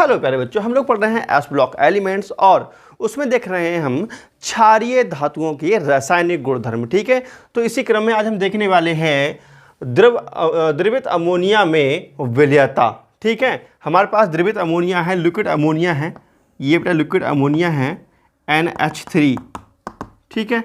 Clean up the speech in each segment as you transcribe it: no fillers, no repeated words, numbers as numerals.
Hello प्यारे बच्चों, हम लोग पढ़ रहे हैं एस ब्लॉक एलिमेंट्स और उसमें देख रहे हैं हम क्षारीय धातुओं के रासायनिक गुणधर्म। ठीक है, तो इसी क्रम में आज हम देखने वाले हैं द्रवित अमोनिया में विलयता। ठीक है, हमारे पास द्रवित अमोनिया है, लिक्विड अमोनिया है, ये बेटा लिक्विड अमोनिया है NH3। ठीक है,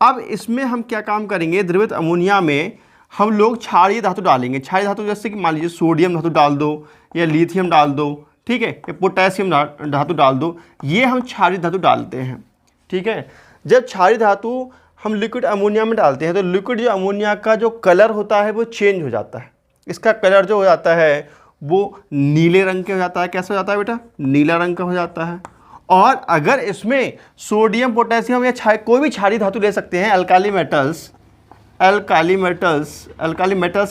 अब इसमें हम क्या काम करेंगे, द्रवित अमोनिया में हम लोग क्षारीय धातु डालेंगे। क्षारीय धातु जैसे कि मान लीजिए सोडियम धातु डाल दो या लिथियम डाल दो, ठीक है, या पोटेशियम धातु डाल दो, ये हम क्षारीय धातु डालते हैं। ठीक है, जब क्षारीय धातु हम लिक्विड अमोनिया में डालते हैं तो लिक्विड जो अमोनिया का जो कलर होता है वो चेंज हो जाता है। इसका कलर जो हो जाता है वो नीले रंग के हो जाता है। कैसे हो जाता है बेटा? नीला रंग का हो जाता है। और अगर इसमें सोडियम, पोटेशियम या कोई भी क्षारीय धातु ले सकते हैं, अल्काली मेटल्स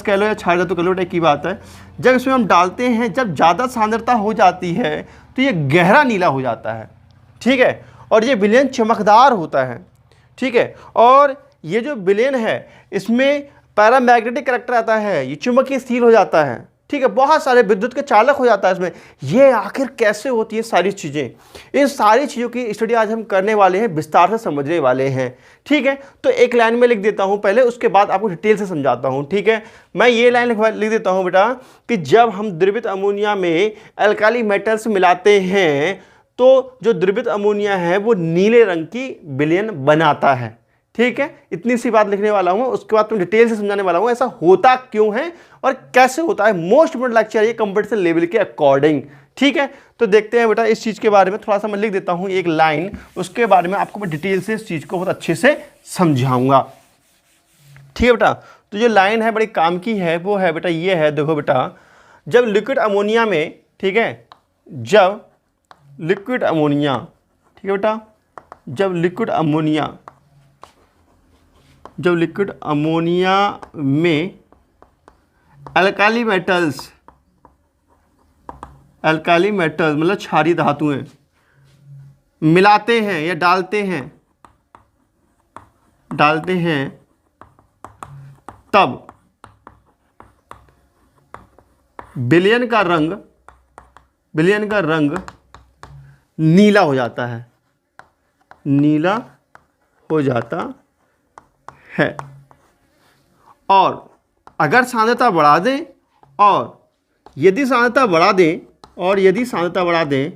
कह लो या क्षारीय धातु कह लो, एक ही बात है। जब इसमें हम डालते हैं, जब ज़्यादा सांद्रता हो जाती है तो ये गहरा नीला हो जाता है। ठीक है, और ये विलयन चमकदार होता है। ठीक है, और ये जो विलयन है इसमें पैरामैग्नेटिक करैक्टर आता है, ये चुंबकीय स्थिर हो जाता है। ठीक है, बहुत सारे विद्युत के चालक हो जाता है इसमें। ये आखिर कैसे होती है सारी चीज़ें, इन सारी चीज़ों की स्टडी आज हम करने वाले हैं, विस्तार से समझने वाले हैं। ठीक है, तो एक लाइन में लिख देता हूं पहले, उसके बाद आपको डिटेल से समझाता हूं। ठीक है, मैं ये लाइन लिख देता हूं बेटा कि जब हम द्रवित अमोनिया में अल्काली मेटल्स मिलाते हैं तो जो द्रवित अमोनिया है वो नीले रंग की विलयन बनाता है। ठीक है, इतनी सी बात लिखने वाला हूँ, उसके बाद तुम डिटेल से समझाने वाला हूँ ऐसा होता क्यों है और कैसे होता है। मोस्ट इंपोर्टेंट लेक्चर ये कंपटीशन लेवल के अकॉर्डिंग। ठीक है, तो देखते हैं बेटा इस चीज़ के बारे में थोड़ा सा मैं लिख देता हूँ एक लाइन, उसके बारे में आपको मैं डिटेल से इस चीज़ को बहुत अच्छे से समझाऊंगा। ठीक है बेटा, तो जो लाइन है बड़ी काम की है, वो है बेटा ये है, देखो बेटा, जब लिक्विड अमोनिया में, ठीक है, जब लिक्विड अमोनिया, ठीक है बेटा, जब लिक्विड अमोनिया में अल्काली मेटल्स मतलब क्षारीय धातुएं मिलाते हैं या डालते हैं तब विलयन का रंग नीला हो जाता है, और अगर सांद्रता बढ़ा दें और यदि सांद्रता बढ़ा दें,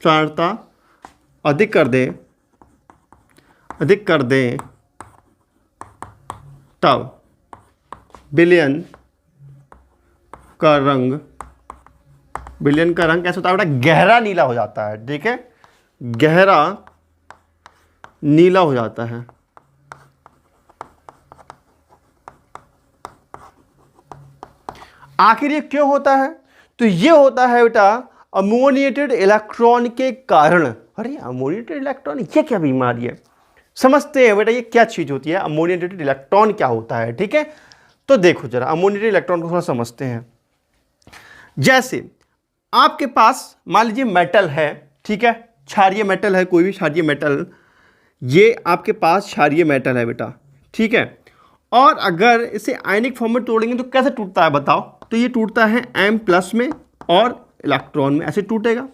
सांद्रता अधिक कर दें तब विलयन का रंग कैसा होता है बेटा? गहरा नीला हो जाता है। ठीक है, गहरा नीला हो जाता है। आखिर ये क्यों होता है? तो ये होता है बेटा अमोनिएटेड इलेक्ट्रॉन के कारण। अरे अमोनिएटेड इलेक्ट्रॉन, ये क्या बीमारी है? समझते हैं बेटा ये क्या चीज होती है, अमोनिएटेड इलेक्ट्रॉन क्या होता है। ठीक है, तो देखो जरा अमोनिएटेड इलेक्ट्रॉन को थोड़ा समझते हैं। जैसे आपके पास मान लीजिए मेटल है, ठीक है, क्षारीय मेटल है, कोई भी क्षारीय मेटल, ये आपके पास क्षारीय मेटल है बेटा। ठीक है, और अगर इसे आयनिक फॉर्म में तोड़ेंगे तो कैसे टूटता है बताओ? तो ये टूटता है M+ में और इलेक्ट्रॉन में, ऐसे टूटेगा।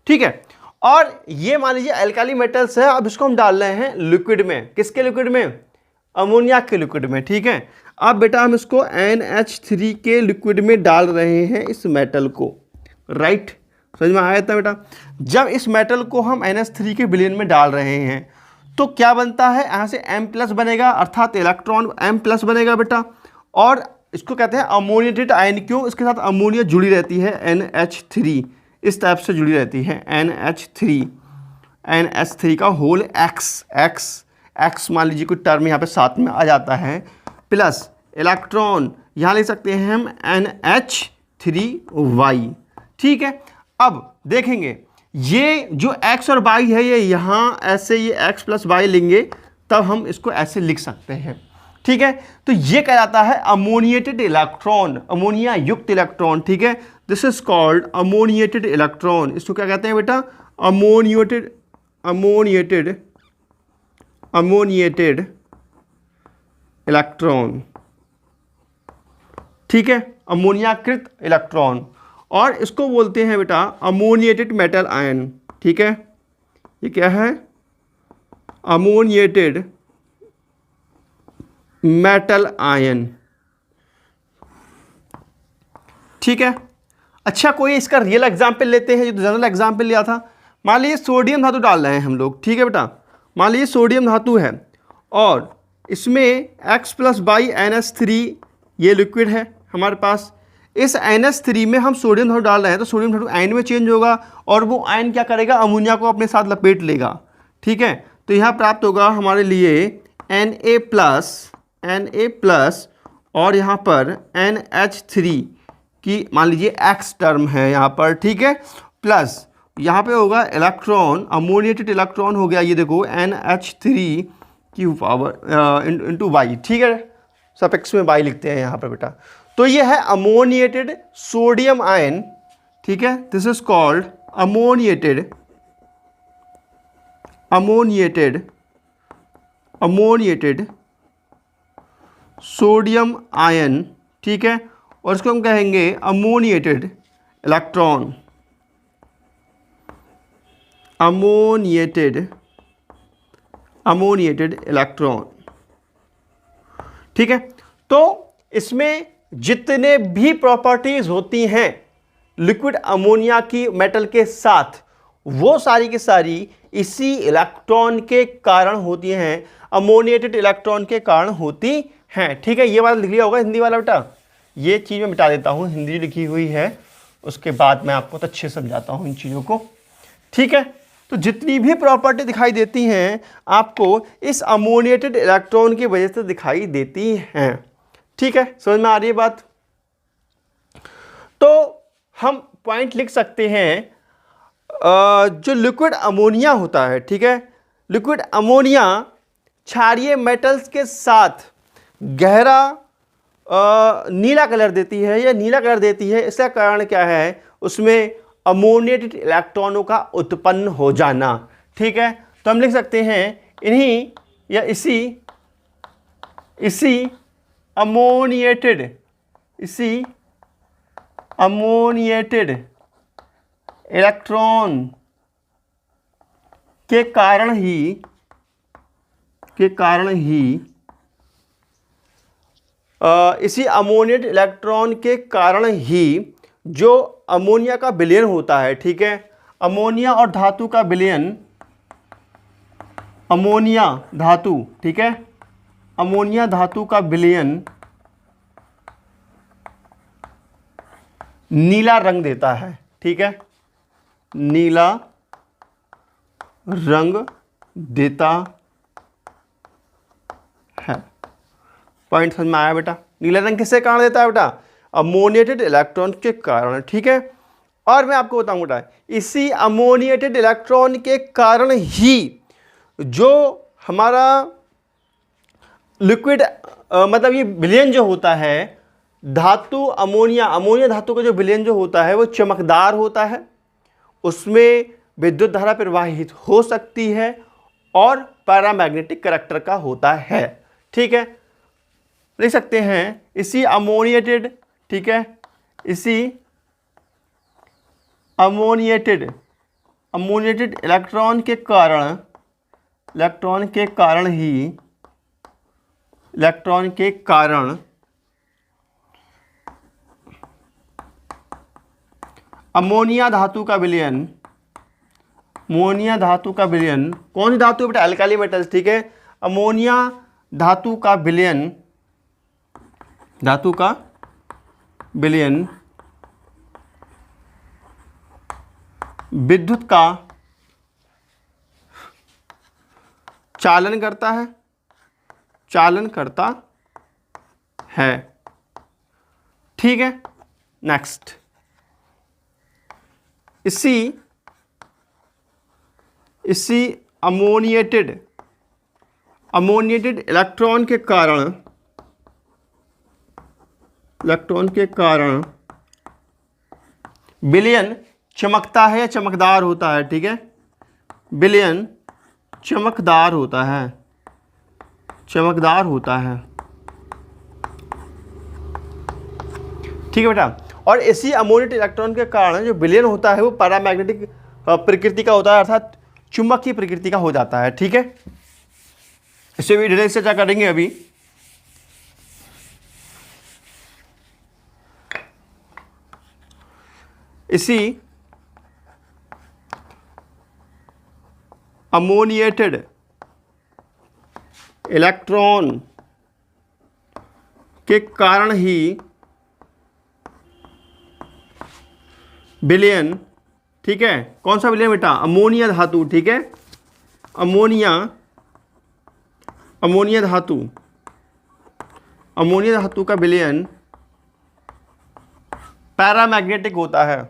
ठीक है, और ये मान लीजिए अल्काली मेटल्स है, अब इसको हम डाल रहे हैं लिक्विड में। किसके लिक्विड में? अमोनिया के लिक्विड में। ठीक है, अब बेटा हम इसको NH3 के लिक्विड में डाल रहे हैं इस मेटल को। राइट, समझ में आया था बेटा? जब इस मेटल को हम NH3 के विलयन में डाल रहे हैं तो क्या बनता है? यहाँ से M+ बनेगा, अर्थात इलेक्ट्रॉन M+ बनेगा बेटा, और इसको कहते हैं अमोनिएटेड आयन। क्यों? इसके साथ अमोनिया जुड़ी रहती है, NH3 इस टाइप से जुड़ी रहती है, NH3 का होल X मान लीजिए कोई टर्म यहाँ पे साथ में आ जाता है, प्लस इलेक्ट्रॉन यहाँ ले सकते हैं हम NH3Y। ठीक है, अब देखेंगे ये जो X और Y है, ये यहाँ ऐसे ये X+Y लेंगे तब हम इसको ऐसे लिख सकते हैं। ठीक है, तो ये कहलाता है अमोनिएटेड इलेक्ट्रॉन, अमोनिया युक्त इलेक्ट्रॉन। ठीक है, this is called ammoniated electron. इसको क्या कहते हैं बेटा? Ammoniated electron. ठीक है, अमोनियाकृत इलेक्ट्रॉन। और इसको बोलते हैं बेटा अमोनिएटेड मेटल आयन। ठीक है, ये क्या है? Ammoniated metal ion. ठीक है, अच्छा कोई इसका रियल एग्जाम्पल लेते हैं, जो जनरल एग्जाम्पल लिया था। मान लीजिए सोडियम धातु डाल रहे हैं हम लोग। ठीक है बेटा, मान लीजिए सोडियम धातु है और इसमें X+NH3 ये लिक्विड है हमारे पास। इस NH3 में हम सोडियम धातु डाल रहे हैं तो सोडियम धातु आयन में चेंज होगा और वो आयन क्या करेगा? अमोनिया को अपने साथ लपेट लेगा। ठीक है, तो यहाँ प्राप्त होगा हमारे लिए Na+ और यहाँ पर NH3 की मान लीजिए X टर्म है यहाँ पर। ठीक है, प्लस यहाँ पे होगा इलेक्ट्रॉन, अमोनिएटेड इलेक्ट्रॉन हो गया ये देखो NH3 की पावर इंटू Y। ठीक है, सफिक्स में Y लिखते हैं यहाँ पर बेटा। तो ये है अमोनिएटेड सोडियम आयन। ठीक है, this is called ammoniated sodium ion. ठीक है, और इसको हम कहेंगे अमोनिएटेड इलेक्ट्रॉन, अमोनिएटेड इलेक्ट्रॉन। ठीक है, तो इसमें जितने भी प्रॉपर्टीज होती हैं लिक्विड अमोनिया की मेटल के साथ, वो सारी की सारी इसी इलेक्ट्रॉन के कारण होती हैं, अमोनिएटेड इलेक्ट्रॉन के कारण होती हैं। ठीक है, ये वाला लिख लिया होगा हिंदी वाला बेटा, ये चीज़ मैं मिटा देता हूँ, हिंदी लिखी हुई है, उसके बाद मैं आपको तो अच्छे समझाता हूँ इन चीज़ों को। ठीक है, तो जितनी भी प्रॉपर्टी दिखाई देती हैं आपको इस अमोनिएटेड इलेक्ट्रॉन की वजह से दिखाई देती हैं। ठीक है, समझ में आ रही है बात? तो हम पॉइंट लिख सकते हैं, जो लिक्विड अमोनिया होता है, ठीक है, लिक्विड अमोनिया क्षारीय मेटल्स के साथ गहरा नीला कलर देती है या नीला कलर देती है। इसका कारण क्या है? उसमें अमोनिएटेड इलेक्ट्रॉनों का उत्पन्न हो जाना। ठीक है, तो हम लिख सकते हैं इन्हीं या इसी अमोनिएटेड इलेक्ट्रॉन के कारण ही इसी अमोनिएटेड इलेक्ट्रॉन के कारण ही जो अमोनिया का विलयन होता है, ठीक है, अमोनिया और धातु का विलयन, अमोनिया धातु, ठीक है, अमोनिया धातु का विलयन नीला रंग देता है। ठीक है, नीला रंग देता है। पॉइंट समझ में आया बेटा? नीला रंग किससे कारण देता है बेटा? अमोनिएटेड इलेक्ट्रॉन के कारण। ठीक है, और मैं आपको बताऊं बेटा, इसी अमोनिएटेड इलेक्ट्रॉन के कारण ही जो हमारा लिक्विड मतलब ये विलयन जो होता है धातु अमोनिया धातु का जो विलयन जो होता है वो चमकदार होता है, उसमें विद्युत धारा प्रवाहित हो सकती है और पैरामैग्नेटिक करैक्टर का होता है। ठीक है, लिख सकते हैं इसी अमोनिएटेड, ठीक है, इसी अमोनिएटेड इलेक्ट्रॉन के कारण अमोनिया धातु का विलयन, कौन सी धातु बेटा? Alkali metals. ठीक है, अमोनिया धातु का विलयन विद्युत का चालन करता है। ठीक है, नेक्स्ट, इसी अमोनिएटेड इलेक्ट्रॉन के कारण विलयन चमकता है या चमकदार होता है। ठीक है, विलयन चमकदार होता है। ठीक है बेटा, और इसी अमोनिएटेड इलेक्ट्रॉन के कारण जो विलयन होता है वो पैरामैग्नेटिक प्रकृति का होता है, अर्थात चुंबकीय प्रकृति का हो जाता है। ठीक है, इसे भी डिटेल से चर्चा करेंगे अभी। इसी अमोनिएटेड इलेक्ट्रॉन के कारण ही विलयन, ठीक है, कौन सा विलयन बेटा? अमोनिया धातु। ठीक है, अमोनिया धातु का विलयन पैरामैग्नेटिक होता है।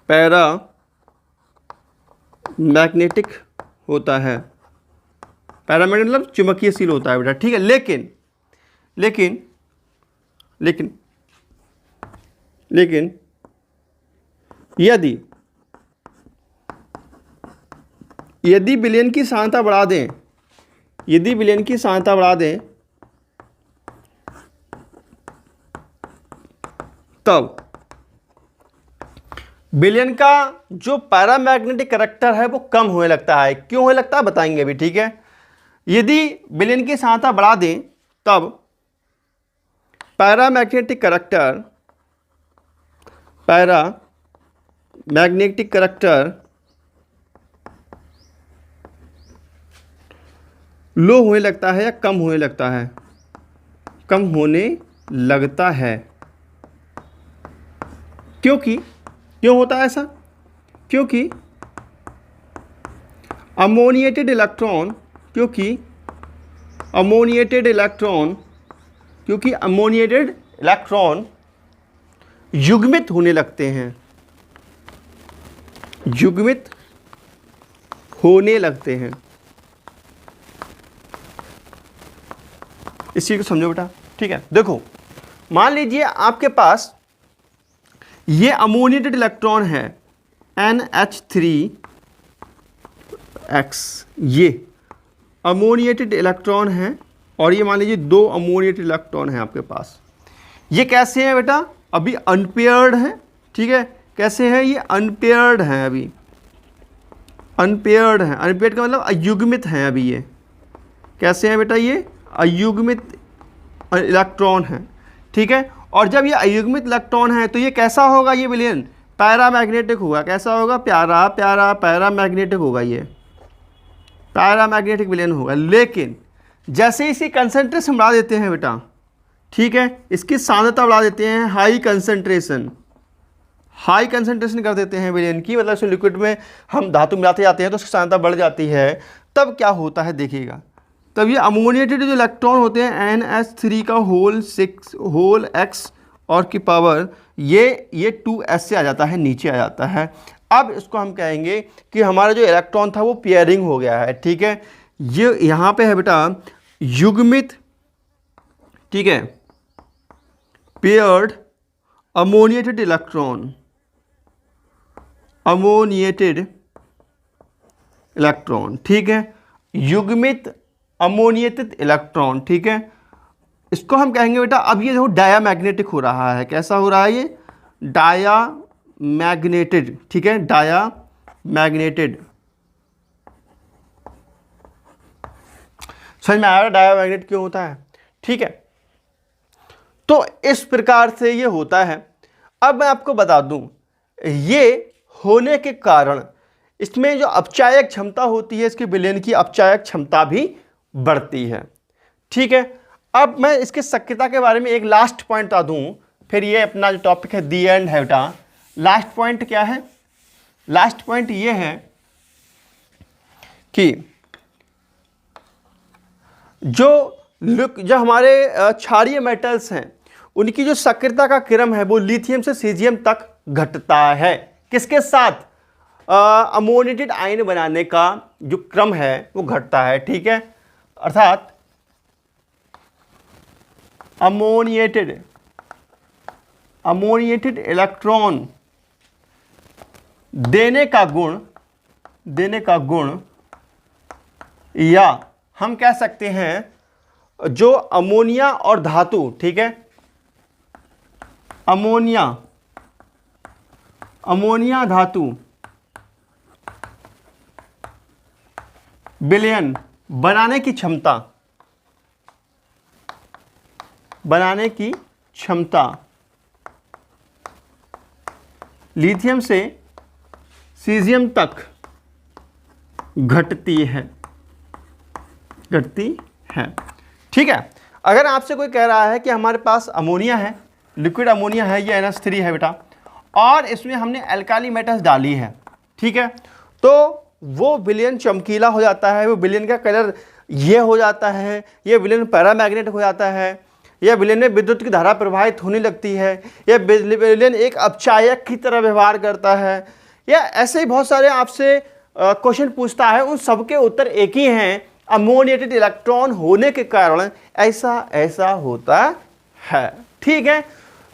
पैरामैग्नेटिक होता है, पैरामैग्नेटिक मतलब चुंबकीयशील होता है बेटा। ठीक है, लेकिन यदि विलयन की सांद्रता बढ़ा दें, तब विलयन का जो पैरामैग्नेटिक करैक्टर है वो कम होने लगता है। क्यों होने लगता है बताएंगे अभी। ठीक है, यदि विलयन की सांद्रता बढ़ा दें तब पैरामैग्नेटिक करैक्टर लो होने लगता है या कम होने लगता है? कम होने लगता है। क्यों होता है ऐसा? क्योंकि अमोनिएटेड इलेक्ट्रॉन युग्मित होने लगते हैं, इस चीज़ को समझो बेटा। ठीक है, देखो मान लीजिए आपके पास ये अमोनिएटेड इलेक्ट्रॉन है NH3X, ये अमोनिएटेड इलेक्ट्रॉन है, और ये मान लीजिए 2 अमोनिएटेड इलेक्ट्रॉन है आपके पास। ये कैसे हैं बेटा? अभी अनपेयर्ड है। ठीक है, कैसे हैं ये? अनपेयर्ड हैं अभी, अनपेयर्ड का मतलब अयुग्मित हैं अभी। ये कैसे हैं बेटा? ये अयुग्मित इलेक्ट्रॉन है। ठीक है, और जब ये अयुग्मित इलेक्ट्रॉन है तो ये कैसा होगा? ये विलयन पैरामैग्नेटिक होगा। कैसा होगा? प्यारा पैरामैग्नेटिक होगा, ये पैरामैग्नेटिक विलयन होगा। लेकिन जैसे इसी कंसंट्रेशन बढ़ा देते हैं बेटा, ठीक है, इसकी सांद्रता बढ़ा देते हैं, हाई कंसंट्रेशन कर देते हैं विलयन की, मतलब इसमें लिक्विड में हम धातु मिलाते जाते हैं तो उसकी सांद्रता बढ़ जाती है। तब क्या होता है देखिएगा, तब ये अमोनिएटेड जो इलेक्ट्रॉन होते हैं NH3 का होल X और की पावर ये 2s से आ जाता है, नीचे आ जाता है। अब इसको हम कहेंगे कि हमारा जो इलेक्ट्रॉन था वो पेयरिंग हो गया है। ठीक है, ये यहाँ पे है बेटा युग्मित, ठीक है, पेयर्ड अमोनिएटेड इलेक्ट्रॉन। ठीक है, युग्मित अमोनिएटेड इलेक्ट्रॉन। ठीक है, इसको हम कहेंगे बेटा, अब ये देखो डायामैग्नेटिक हो रहा है। कैसा हो रहा है? ये डायामैग्नेटेड। ठीक है, डायामैग्नेटेड। समझ में आया डायामैग्नेट क्यों होता है? ठीक है, तो इस प्रकार से ये होता है। अब मैं आपको बता दूं, ये होने के कारण इसमें जो अपचायक क्षमता होती है, इसके विलयन की अपचायक क्षमता भी बढ़ती है। ठीक है, अब मैं इसके सक्रियता के बारे में एक लास्ट पॉइंट बता दूं, फिर ये अपना जो टॉपिक है दी एंड है बेटा। लास्ट पॉइंट क्या है? लास्ट पॉइंट ये है कि जो हमारे क्षारीय मेटल्स हैं उनकी जो सक्रियता का क्रम है वो लिथियम से सीजियम तक घटता है। किसके साथ? अमोनिएटेड आयन बनाने का जो क्रम है वो घटता है। ठीक है, अर्थात अमोनिएटेड इलेक्ट्रॉन देने का गुण या हम कह सकते हैं जो अमोनिया और धातु, ठीक है, अमोनिया, अमोनिया धातु विलयन बनाने की क्षमता, बनाने की क्षमता लिथियम से सीजियम तक घटती है, घटती है। ठीक है, अगर आपसे कोई कह रहा है कि हमारे पास अमोनिया है, लिक्विड अमोनिया है, ये NH3 है बेटा, और इसमें हमने एल्काली मेटल्स डाली है, ठीक है, तो वो विलयन चमकीला हो जाता है, वो विलयन का कलर ये हो जाता है, ये विलयन पैरामैग्नेट हो जाता है, यह विलयन में विद्युत की धारा प्रवाहित होने लगती है, यह विलयन एक अपचायक की तरह व्यवहार करता है, या ऐसे ही बहुत सारे आपसे क्वेश्चन पूछता है, उन सबके उत्तर एक ही हैं, अमोनिएटेड इलेक्ट्रॉन होने के कारण ऐसा ऐसा होता है। ठीक है,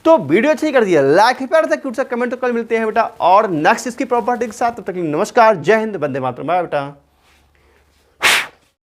तो वीडियो अच्छी कर दिया, लाइक प्यार से क्यूट सा कमेंट, तो कल मिलते हैं बेटा और नेक्स्ट इसकी प्रॉपर्टी के साथ। तब तक नमस्कार, जय हिंद, वंदे मातरम, बाय बेटा।